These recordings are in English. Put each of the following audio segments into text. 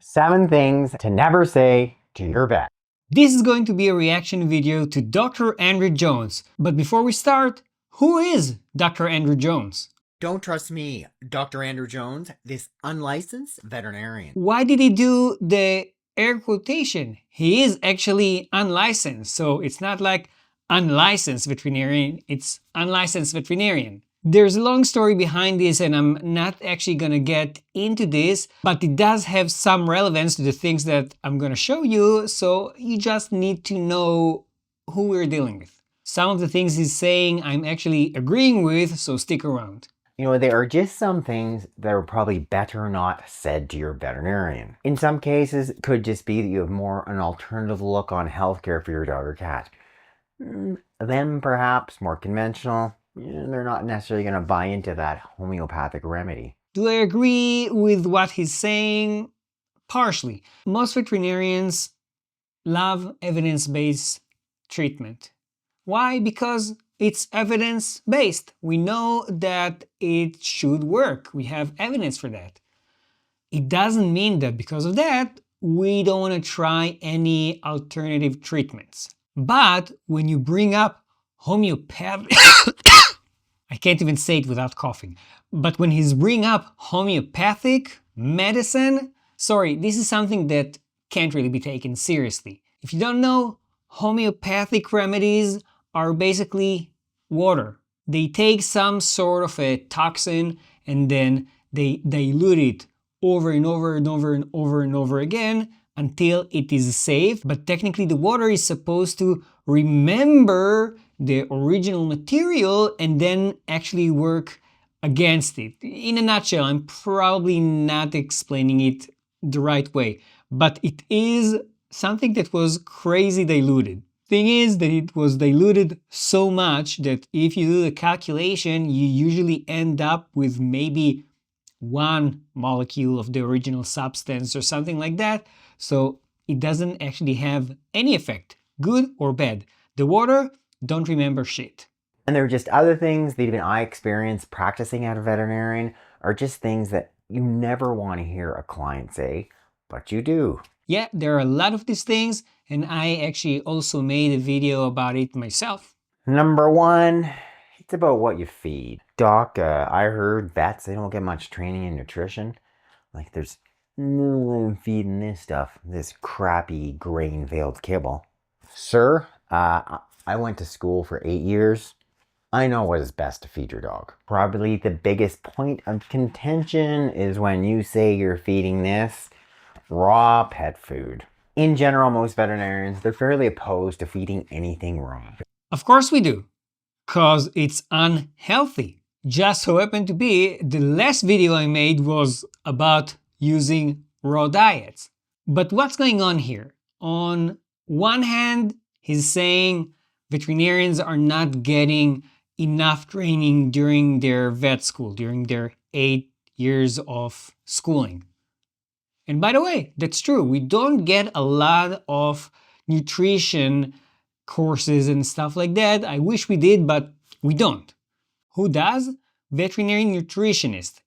7 things to never say to your vet. This is going to be a reaction video to Dr. Andrew Jones. But before we start, who is Dr. Andrew Jones? Don't trust me, Dr. Andrew Jones, this unlicensed veterinarian. Why did he do the air quotation? He is actually unlicensed, so it's not like unlicensed veterinarian, it's unlicensed veterinarian. There's a long story behind this and I'm not actually gonna get into this, but it does have some relevance to the things that I'm gonna show you, so you just need to know who we're dealing with. Some of the things he's saying I'm actually agreeing with, so stick around. You know, there are just some things that are probably better not said to your veterinarian. In some cases, it could just be that you have more an alternative look on healthcare for your dog or cat. Then perhaps more conventional, they're not necessarily going to buy into that homeopathic remedy. Do I agree with what he's saying? Partially. Most veterinarians love evidence-based treatment. Why? Because it's evidence-based. We know that it should work. We have evidence for that. It doesn't mean that because of that, we don't want to try any alternative treatments. But when you bring up homeopathic, I can't even say it without coughing. But when he's bringing up homeopathic medicine, sorry, this is something that can't really be taken seriously. If you don't know, homeopathic remedies are basically water. They take some sort of a toxin and then they dilute it over and over and over and over and over again until it is safe. But technically the water is supposed to remember the original material and then actually work against it. In a nutshell, I'm probably not explaining it the right way, but it is something that was crazy diluted. Thing is that it was diluted so much that if you do the calculation, you usually end up with maybe 1 molecule of the original substance or something like that. So it doesn't actually have any effect, good or bad. The water don't remember shit. And there are just other things that even I experience practicing at a veterinarian are just things that you never want to hear a client say, but you do. Yeah, there are a lot of these things, and I actually also made a video about it myself. Number 1, it's about what you feed. Doc, I heard vets, they don't get much training in nutrition. Like there's no one feeding this stuff, this crappy grain-veiled kibble. Sir, I went to school for 8 years. I know what is best to feed your dog. Probably the biggest point of contention is when you say you're feeding this raw pet food. In general, most veterinarians, they're fairly opposed to feeding anything raw. Of course we do, because it's unhealthy. Just so happened to be, the last video I made was about using raw diets. But what's going on here? On one hand, he's saying veterinarians are not getting enough training during their vet school, during their 8 years of schooling. And by the way, that's true. We don't get a lot of nutrition courses and stuff like that. I wish we did, but we don't. Who does? Veterinary nutritionists.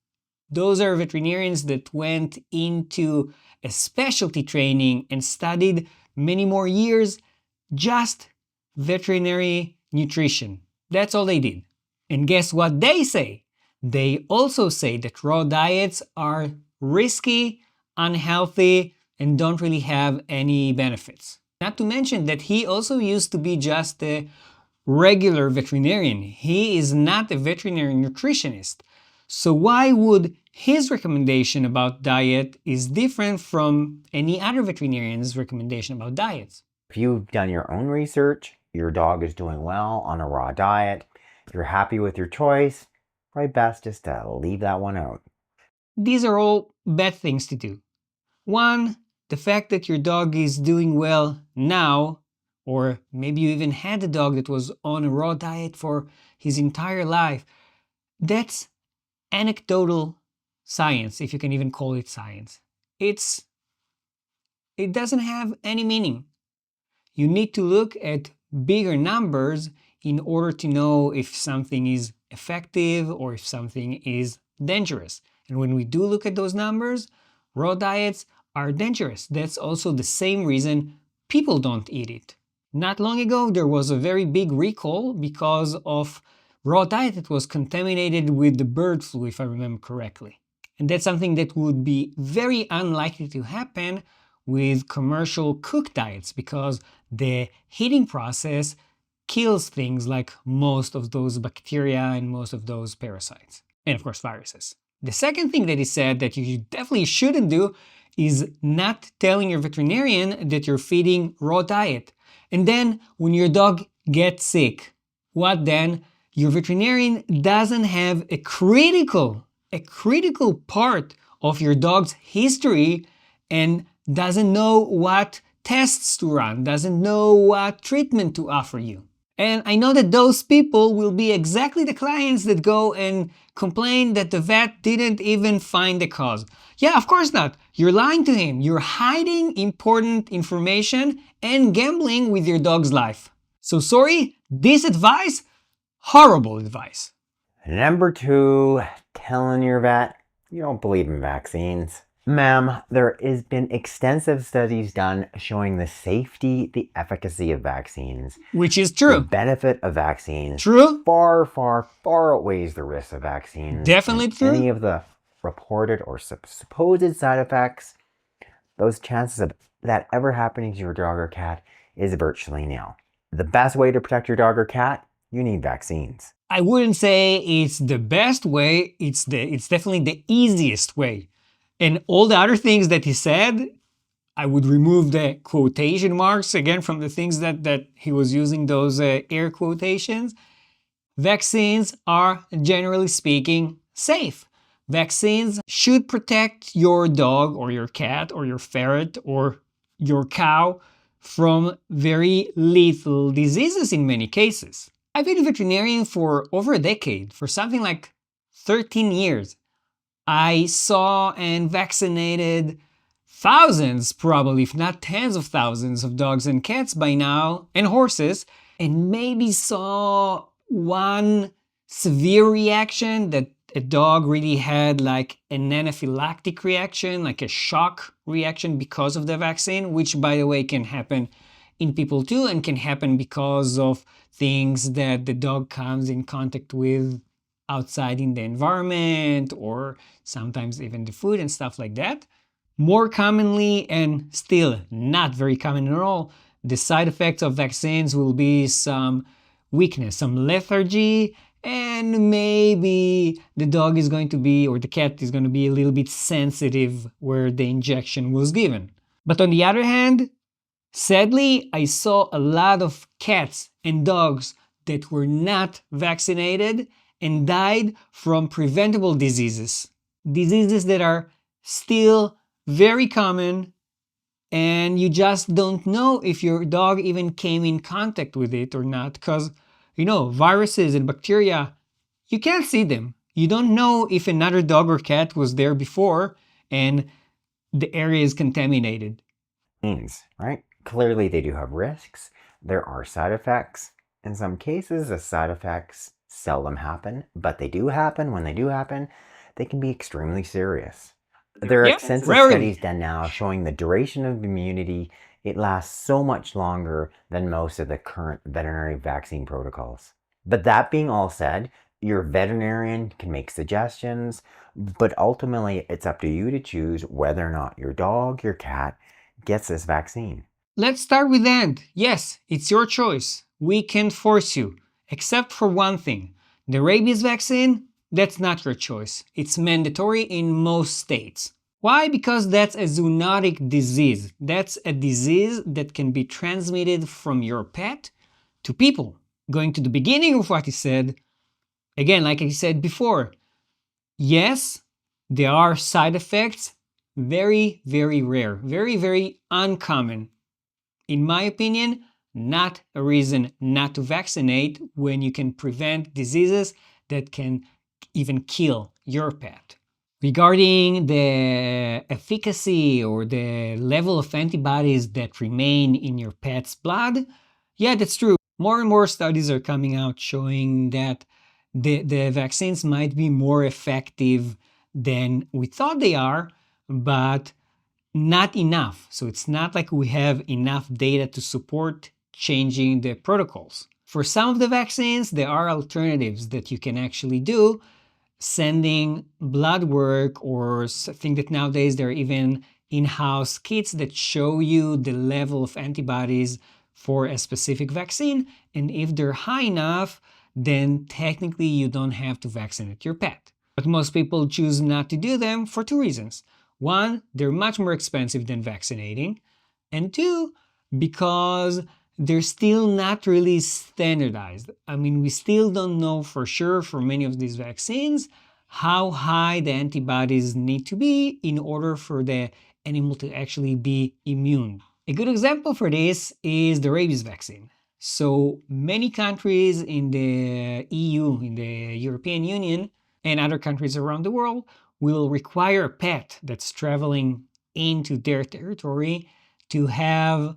Those are veterinarians that went into a specialty training and studied many more years just veterinary nutrition. That's all they did. And guess what they say? They also say that raw diets are risky, unhealthy, and don't really have any benefits. Not to mention that he also used to be just a regular veterinarian. He is not a veterinary nutritionist. So why would his recommendation about diet is different from any other veterinarian's recommendation about diets? If you've done your own research, your dog is doing well on a raw diet, you're happy with your choice, probably best just to leave that one out. These are all bad things to do. One, the fact that your dog is doing well now, or maybe you even had a dog that was on a raw diet for his entire life, that's anecdotal science, if you can even call it science. It doesn't have any meaning. You need to look at bigger numbers in order to know if something is effective or if something is dangerous. And when we do look at those numbers, raw diets are dangerous. That's also the same reason people don't eat it. Not long ago, there was a very big recall because of raw diet that was contaminated with the bird flu, if I remember correctly. And that's something that would be very unlikely to happen with commercial cooked diets because the heating process kills things like most of those bacteria and most of those parasites. And of course, viruses. The second thing that he said that you definitely shouldn't do is not telling your veterinarian that you're feeding raw diet. And then when your dog gets sick, what then? Your veterinarian doesn't have a critical part of your dog's history and doesn't know what tests to run, doesn't know what treatment to offer you. And I know that those people will be exactly the clients that go and complain that the vet didn't even find the cause. Yeah, of course not. You're lying to him. You're hiding important information and gambling with your dog's life. So sorry, this advice, horrible advice. Number 2, telling your vet you don't believe in vaccines. Ma'am, there has been extensive studies done showing the safety, the efficacy of vaccines. Which is The true. benefit of vaccines True? far, far, far outweighs the risk of vaccines. Definitely And true. Any of the reported or supposed side effects, those chances of that ever happening to your dog or cat is virtually nil. The best way to protect your dog or cat, you need vaccines. I wouldn't say it's the best way, it's definitely the easiest way. And all the other things that he said, I would remove the quotation marks again from the things that he was using those air quotations. Vaccines are, generally speaking, safe. Vaccines should protect your dog or your cat or your ferret or your cow from very lethal diseases in many cases. I've been a veterinarian for over a decade, for something like 13 years. I saw and vaccinated thousands, probably, if not tens of thousands of dogs and cats by now, and horses, and maybe saw one severe reaction that a dog really had, like an anaphylactic reaction, like a shock reaction because of the vaccine, which, by the way, can happen in people too, and can happen because of things that the dog comes in contact with outside in the environment, or sometimes even the food and stuff like that. More commonly, and still not very common at all, the side effects of vaccines will be some weakness, some lethargy, and maybe the dog is going to be, or the cat is going to be a little bit sensitive where the injection was given. But on the other hand, sadly, I saw a lot of cats and dogs that were not vaccinated and died from preventable diseases. Diseases that are still very common, and you just don't know if your dog even came in contact with it or not, because, viruses and bacteria, you can't see them. You don't know if another dog or cat was there before and the area is contaminated. Right? Clearly, they do have risks. There are side effects. In some cases, the side effects seldom happen, but they do happen. When they do happen, they can be extremely serious. There are extensive studies done now showing the duration of immunity. It lasts so much longer than most of the current veterinary vaccine protocols. But that being all said, your veterinarian can make suggestions, but ultimately it's up to you to choose whether or not your dog, your cat, gets this vaccine. Let's start with the end. Yes, it's your choice. We can't force you, except for one thing. The rabies vaccine, that's not your choice. It's mandatory in most states. Why? Because that's a zoonotic disease. That's a disease that can be transmitted from your pet to people. Going to the beginning of what he said, again, like I said before, yes, there are side effects, very, very rare, very, very uncommon. In my opinion, not a reason not to vaccinate when you can prevent diseases that can even kill your pet. Regarding the efficacy or the level of antibodies that remain in your pet's blood, yeah, that's true. More and more studies are coming out showing that the vaccines might be more effective than we thought they are, but not enough. So it's not like we have enough data to support changing the protocols. For some of the vaccines, there are alternatives that you can actually do, sending blood work, or I think that nowadays there are even in-house kits that show you the level of antibodies for a specific vaccine, and if they're high enough, then technically you don't have to vaccinate your pet. But most people choose not to do them for two reasons. One, they're much more expensive than vaccinating, and two, because they're still not really standardized. I mean, we still don't know for sure for many of these vaccines how high the antibodies need to be in order for the animal to actually be immune. A good example for this is the rabies vaccine. So many countries in the EU, in the European Union, and other countries around the world will require a pet that's traveling into their territory to have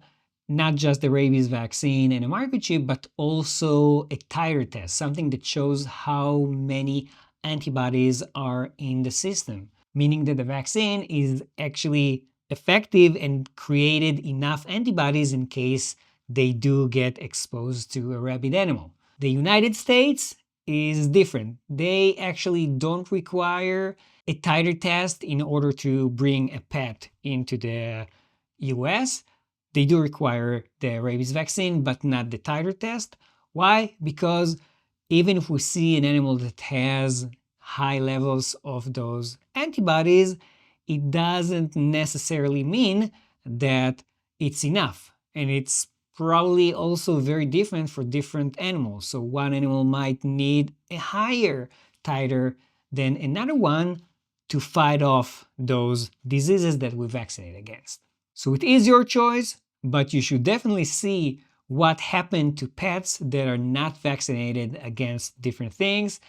not just the rabies vaccine and a microchip, but also a titer test, something that shows how many antibodies are in the system, meaning that the vaccine is actually effective and created enough antibodies in case they do get exposed to a rabid animal. The United States is different. They actually don't require a titer test in order to bring a pet into the US. They do require the rabies vaccine, but not the titer test. Why? Because even if we see an animal that has high levels of those antibodies, it doesn't necessarily mean that it's enough. And it's probably also very different for different animals. So one animal might need a higher titer than another one to fight off those diseases that we vaccinate against. So it is your choice, but you should definitely see what happened to pets that are not vaccinated against different things,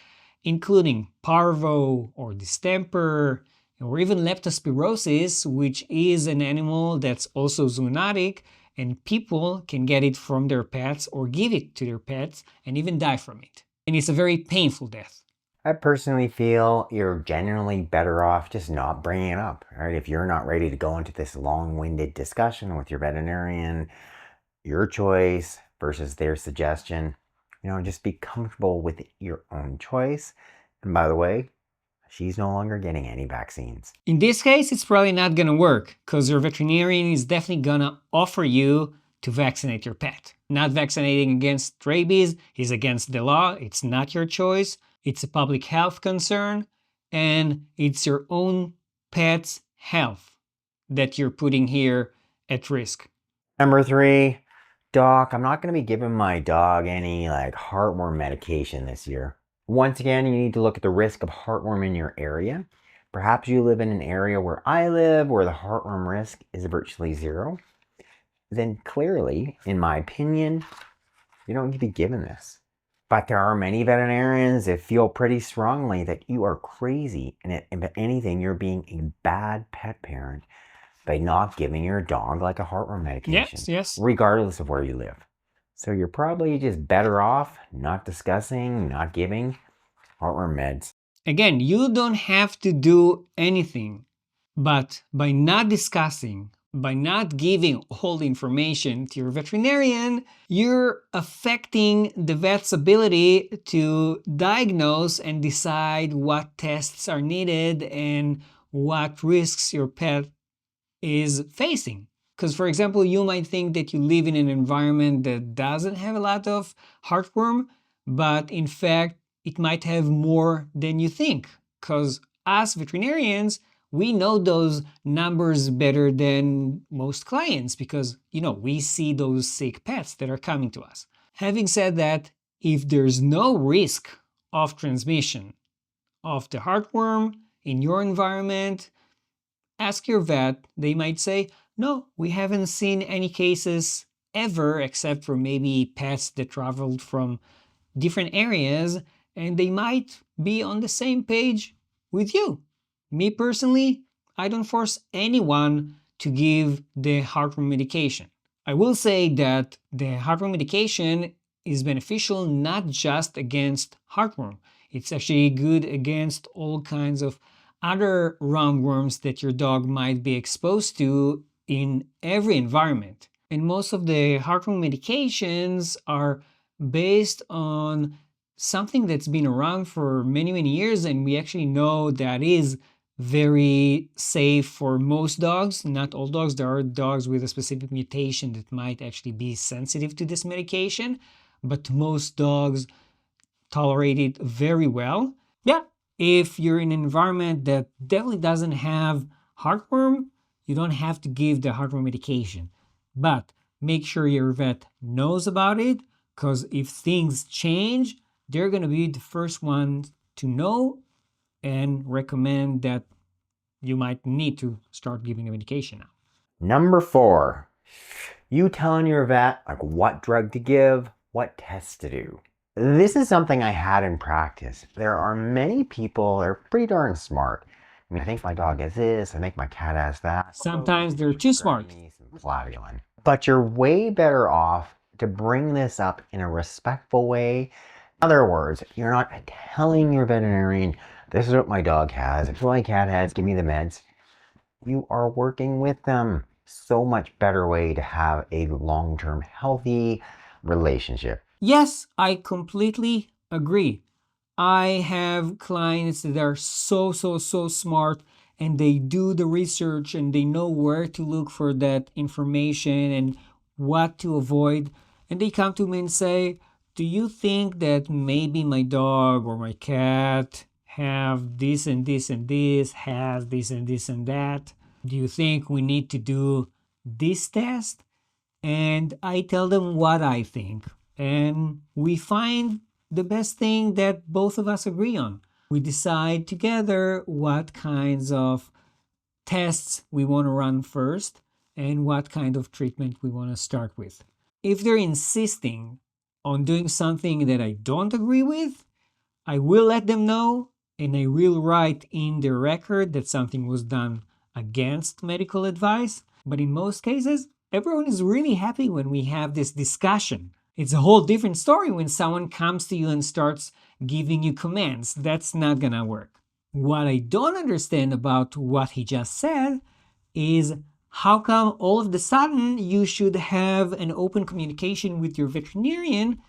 including parvo or distemper, or even leptospirosis, which is an animal that's also zoonotic, and people can get it from their pets or give it to their pets and even die from it. And it's a very painful death. I personally feel you're generally better off just not bringing it up, right? If you're not ready to go into this long-winded discussion with your veterinarian, your choice versus their suggestion, just be comfortable with your own choice. And by the way, she's no longer getting any vaccines. In this case, it's probably not gonna work because your veterinarian is definitely gonna offer you to vaccinate your pet. Not vaccinating against rabies is against the law. It's not your choice. It's a public health concern, and it's your own pet's health that you're putting here at risk. Number 3, Doc, I'm not going to be giving my dog any heartworm medication this year. Once again, you need to look at the risk of heartworm in your area. Perhaps you live in an area where I live, where the heartworm risk is virtually zero. Then clearly, in my opinion, you don't need to be given this. But there are many veterinarians that feel pretty strongly that you are crazy, and if anything, you're being a bad pet parent by not giving your dog a heartworm medication. Yes. Regardless of where you live. So you're probably just better off not discussing, not giving heartworm meds. Again, you don't have to do anything, but by not discussing, by not giving all the information to your veterinarian, you're affecting the vet's ability to diagnose and decide what tests are needed and what risks your pet is facing. Because, for example, you might think that you live in an environment that doesn't have a lot of heartworm, but in fact, it might have more than you think. Because us veterinarians, we know those numbers better than most clients because, we see those sick pets that are coming to us. Having said that, if there's no risk of transmission of the heartworm in your environment, ask your vet. They might say, no, we haven't seen any cases ever, except for maybe pets that traveled from different areas, and they might be on the same page with you. Me personally, I don't force anyone to give the heartworm medication. I will say that the heartworm medication is beneficial not just against heartworm. It's actually good against all kinds of other roundworms that your dog might be exposed to in every environment. And most of the heartworm medications are based on something that's been around for many, many years, and we actually know that is very safe for most dogs. Not all dogs. There are dogs with a specific mutation that might actually be sensitive to this medication, but most dogs tolerate it very well. Yeah, if you're in an environment that definitely doesn't have heartworm, you don't have to give the heartworm medication. But make sure your vet knows about it, because if things change, they're going to be the first ones to know and recommend that you might need to start giving the medication now. Number 4, you telling your vet like what drug to give, what tests to do. This is something I had in practice. There are many people, they're pretty darn smart. I mean, I think my dog has this, I think my cat has that. Sometimes they're too smart. Flavulin. But you're way better off to bring this up in a respectful way. In other words, you're not telling your veterinarian, this is what my dog has, this is what my cat has, give me the meds. You are working with them. So much better way to have a long-term healthy relationship. Yes, I completely agree. I have clients that are so smart, and they do the research and they know where to look for that information and what to avoid. And they come to me and say, do you think that maybe my dog or my cat have this and this and this, has this and this and that? Do you think we need to do this test? And I tell them what I think. And we find the best thing that both of us agree on. We decide together what kinds of tests we want to run first and what kind of treatment we want to start with. If they're insisting on doing something that I don't agree with, I will let them know, and I will write in the record that something was done against medical advice. But in most cases, everyone is really happy when we have this discussion. It's a whole different story when someone comes to you and starts giving you commands. That's not gonna work. What I don't understand about what he just said is how come all of a sudden you should have an open communication with your veterinarian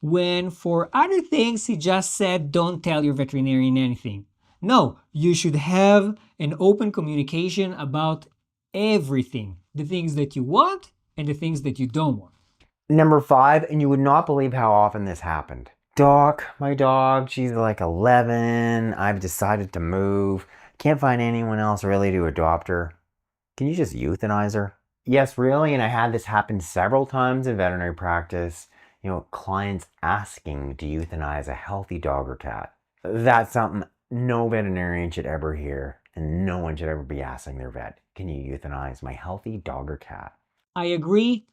when for other things he just said don't tell your veterinarian anything. No, you should have an open communication about everything, the things that you want and the things that you don't want. Number 5, and you would not believe how often this happened. Doc, my dog, she's like 11. I've decided to move. Can't find anyone else really to adopt her. Can you just euthanize her? Yes, really, and I had this happen several times in veterinary practice. You know, clients asking to euthanize a healthy dog or cat. That's something no veterinarian should ever hear, and no one should ever be asking their vet, can you euthanize my healthy dog or cat? I agree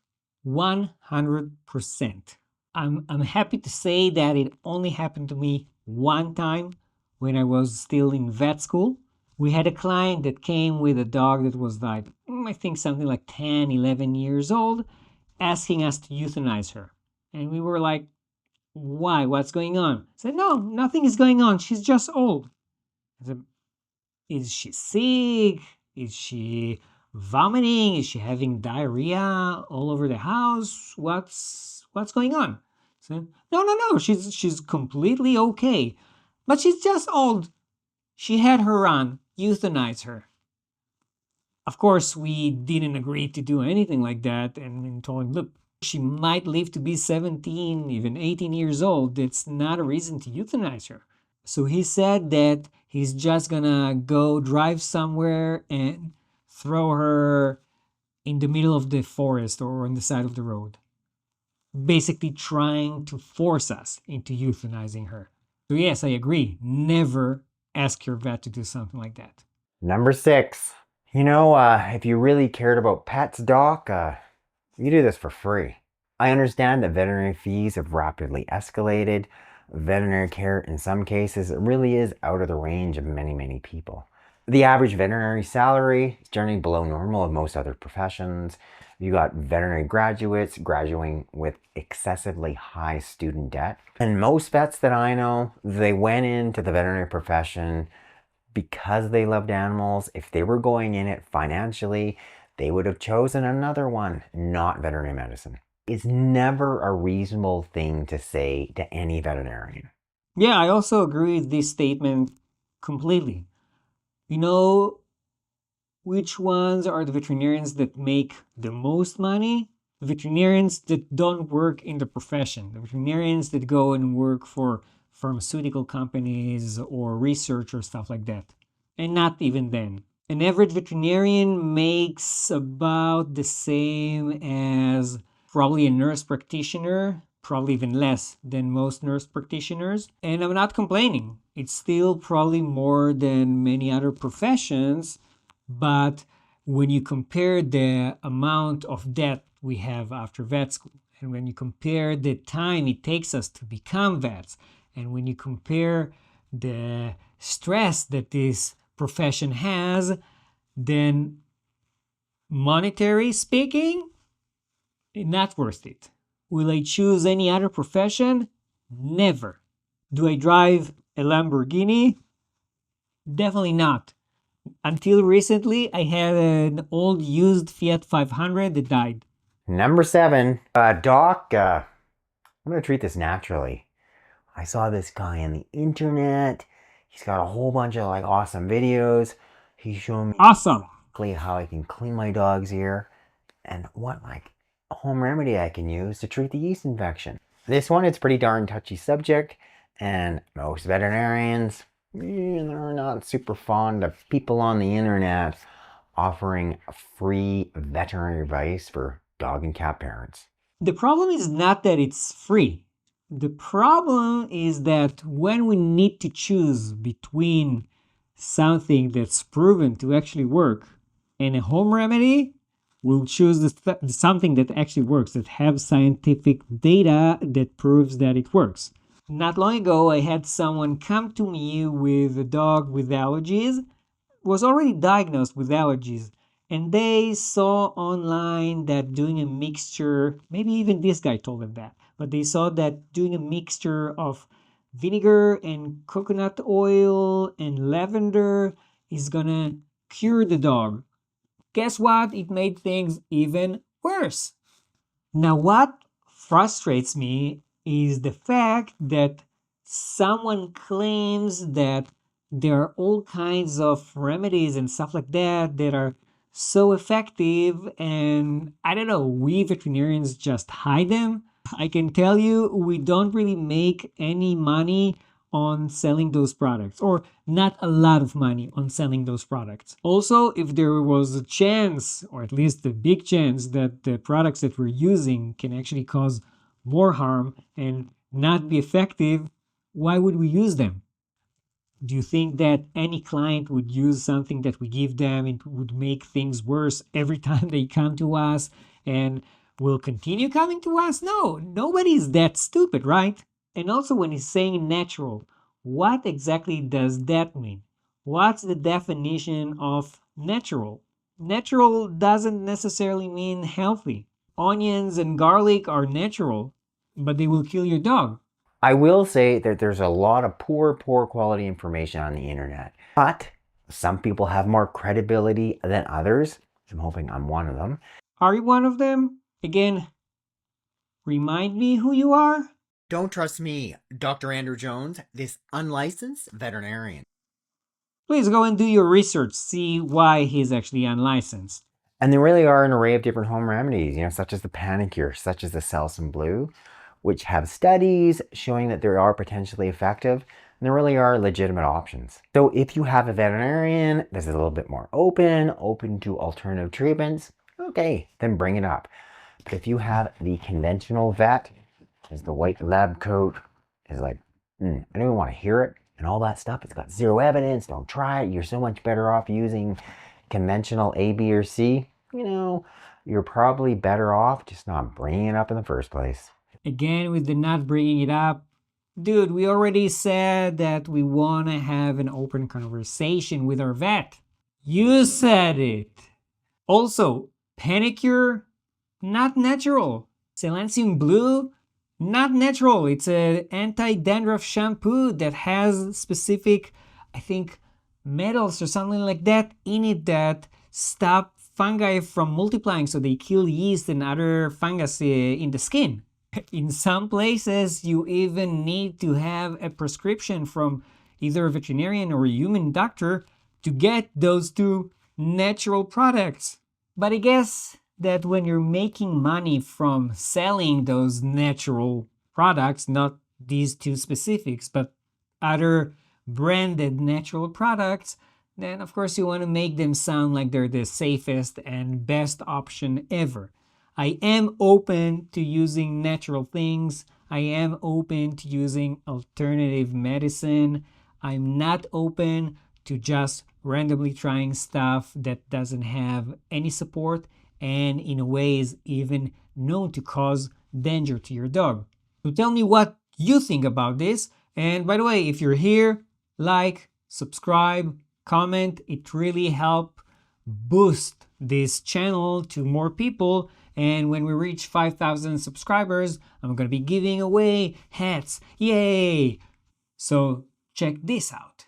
100%. I'm happy to say that it only happened to me one time when I was still in vet school. We had a client that came with a dog that was like, I think something like 10, 11 years old, asking us to euthanize her. And we were like, why? What's going on? I said, no, nothing is going on. She's just old. I said, is she sick? Is she vomiting? Is she having diarrhea all over the house? What's going on? I said, no. She's completely okay. But she's just old. She had her run. Euthanize her. Of course, we didn't agree to do anything like that, and we told him, look, she might live to be 17, even 18 years old. It's not a reason to euthanize her. So he said that he's just gonna go drive somewhere and throw her in the middle of the forest or on the side of the road, basically trying to force us into euthanizing her. So yes, I agree. Never ask your vet to do something like that. Number 6, you know, if you really cared about pets, doc, you do this for free. I understand that veterinary fees have rapidly escalated. Veterinary care, in some cases, it really is out of the range of many people. The average veterinary salary is generally below normal of most other professions. You got veterinary graduates graduating with excessively high student debt. And most vets that I know, they went into the veterinary profession because they loved animals. If they were going in it financially, they would have chosen another one, not veterinary medicine. It's never a reasonable thing to say to any veterinarian. Yeah, I also agree with this statement completely. You know which ones are the veterinarians that make the most money? The veterinarians that don't work in the profession, the veterinarians that go and work for pharmaceutical companies or research or stuff like that. And not even then. An average veterinarian makes about the same as probably a nurse practitioner, probably even less than most nurse practitioners. And I'm not complaining. It's still probably more than many other professions, but when you compare the amount of debt we have after vet school, and when you compare the time it takes us to become vets, and when you compare the stress that this profession has, then monetary speaking, not worth it. Will I choose any other profession? Never. Do I drive a Lamborghini? Definitely not. Until recently, I had an old used Fiat 500 that died. Number 7, Doc, I'm going to treat this naturally. I saw this guy on the internet. He's got a whole bunch of like awesome videos. He's showing me Awesome. how I can clean my dog's ear and what like home remedy I can use to treat the yeast infection. This one, it's pretty darn touchy subject, and most veterinarians, they're not super fond of people on the internet offering free veterinary advice for dog and cat parents. The problem is not that it's free. The problem is that when we need to choose between something that's proven to actually work and a home remedy, we'll choose something that actually works, that have scientific data that proves that it works. Not long ago, I had someone come to me with a dog with allergies, was already diagnosed with allergies, and they saw online that doing a mixture, maybe even this guy told them that, but they saw that doing a mixture of vinegar and coconut oil and lavender is gonna cure the dog. Guess what? It made things even worse. Now, what frustrates me is the fact that someone claims that there are all kinds of remedies and stuff like that that are so effective, and I don't know, we veterinarians just hide them. I can tell you, we don't really make any money on selling those products, or not a lot of money on selling those products. Also, if there was a chance, or at least a big chance, that the products that we're using can actually cause more harm and not be effective, why would we use them? Do you think that any client would use something that we give them and would make things worse every time they come to us and will continue coming to us? No, nobody's that stupid, right? And also, when he's saying natural, what exactly does that mean? What's the definition of natural? Natural doesn't necessarily mean healthy. Onions and garlic are natural, but they will kill your dog. I will say that there's a lot of poor quality information on the internet, but some people have more credibility than others. I'm hoping I'm one of them. Are you one of them? Again, remind me who you are? Don't trust me, Dr. Andrew Jones, this unlicensed veterinarian. Please go and do your research, see why he's actually unlicensed. And there really are an array of different home remedies, such as the Panicure, such as the Selsun Blue, which have studies showing that they are potentially effective, and there really are legitimate options. So if you have a veterinarian that's a little bit more open to alternative treatments, okay, then bring it up. But if you have the conventional vet, is the white lab coat, is like, I don't even want to hear it, and all that stuff, it's got zero evidence, don't try it, you're so much better off using conventional A, B, or C, you're probably better off just not bringing it up in the first place. Again, with the not bringing it up, dude, we already said that we want to have an open conversation with our vet. You said it. Also, Panicure, not natural. Silencium Blue, not natural. It's an anti-dandruff shampoo that has specific, I think, metals or something like that in it that stop fungi from multiplying, so they kill yeast and other fungus in the skin. In some places, you even need to have a prescription from either a veterinarian or a human doctor to get those two natural products. But I guess that when you're making money from selling those natural products, not these two specifics, but other branded natural products, then of course you want to make them sound like they're the safest and best option ever. I am open to using natural things. I am open to using alternative medicine. I'm not open to just randomly trying stuff that doesn't have any support and in a way is even known to cause danger to your dog. So tell me what you think about this. And by the way, if you're here, like, subscribe, comment. It really helps boost this channel to more people. And when we reach 5,000 subscribers, I'm going to be giving away hats. Yay! So check this out.